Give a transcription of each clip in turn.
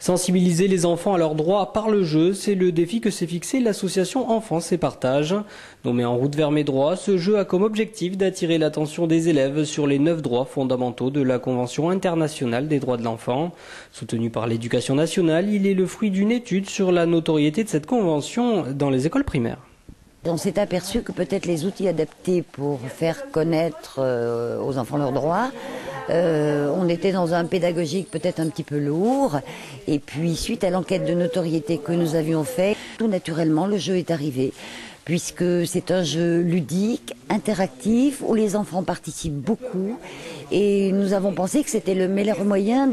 Sensibiliser les enfants à leurs droits par le jeu, c'est le défi que s'est fixé l'association Enfance et Partage. Nommé En route vers mes droits, ce jeu a comme objectif d'attirer l'attention des élèves sur les 9 droits fondamentaux de la Convention internationale des droits de l'enfant. Soutenu par l'Éducation nationale, il est le fruit d'une étude sur la notoriété de cette convention dans les écoles primaires. On s'est aperçu que peut-être les outils adaptés pour faire connaître aux enfants leurs droits, on était dans un pédagogique peut-être un petit peu lourd. Et puis suite à l'enquête de notoriété que nous avions fait, tout naturellement le jeu est arrivé. Puisque c'est un jeu ludique, interactif, où les enfants participent beaucoup. Et nous avons pensé que c'était le meilleur moyen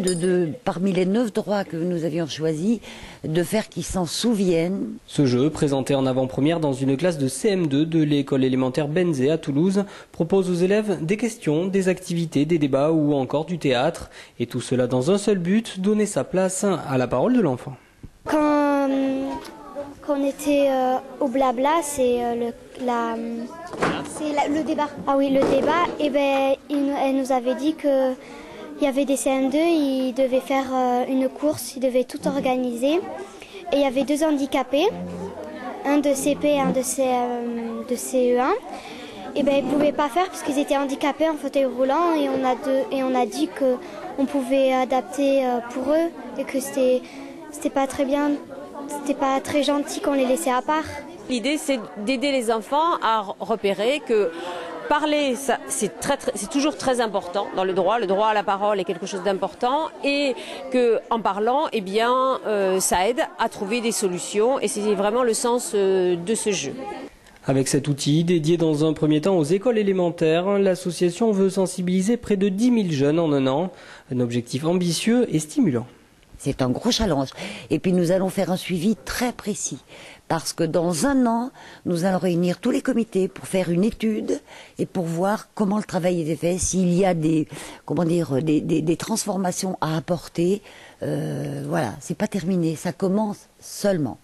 parmi les 9 droits que nous avions choisis, de faire qu'ils s'en souviennent. Ce jeu, présenté en avant-première dans une classe de CM2 de l'école élémentaire Benzé à Toulouse, propose aux élèves des questions, des activités, des débats ou encore du théâtre. Et tout cela dans un seul but, donner sa place à la parole de l'enfant. Quand on était au blabla, c'est le débat. Ah oui, le débat. Et elle nous avait dit que il y avait des CM2, ils devaient faire une course, ils devaient tout organiser. Et il y avait 2 handicapés, un de CP et un de CE1. Et ils ne pouvaient pas faire parce qu'ils étaient handicapés en fauteuil roulant et on a dit qu'on pouvait adapter pour eux et que c'était pas très bien. C'était pas très gentil qu'on les laissait à part. L'idée, c'est d'aider les enfants à repérer que parler, c'est toujours très important dans le droit. Le droit à la parole est quelque chose d'important et qu'en parlant, eh bien, ça aide à trouver des solutions et c'est vraiment le sens de ce jeu. Avec cet outil, dédié dans un premier temps aux écoles élémentaires, l'association veut sensibiliser près de 10 000 jeunes en un an. Un objectif ambitieux et stimulant. C'est un gros challenge. Et puis nous allons faire un suivi très précis. Parce que dans un an, nous allons réunir tous les comités pour faire une étude et pour voir comment le travail est fait, s'il y a des transformations à apporter. Voilà, c'est pas terminé, ça commence seulement.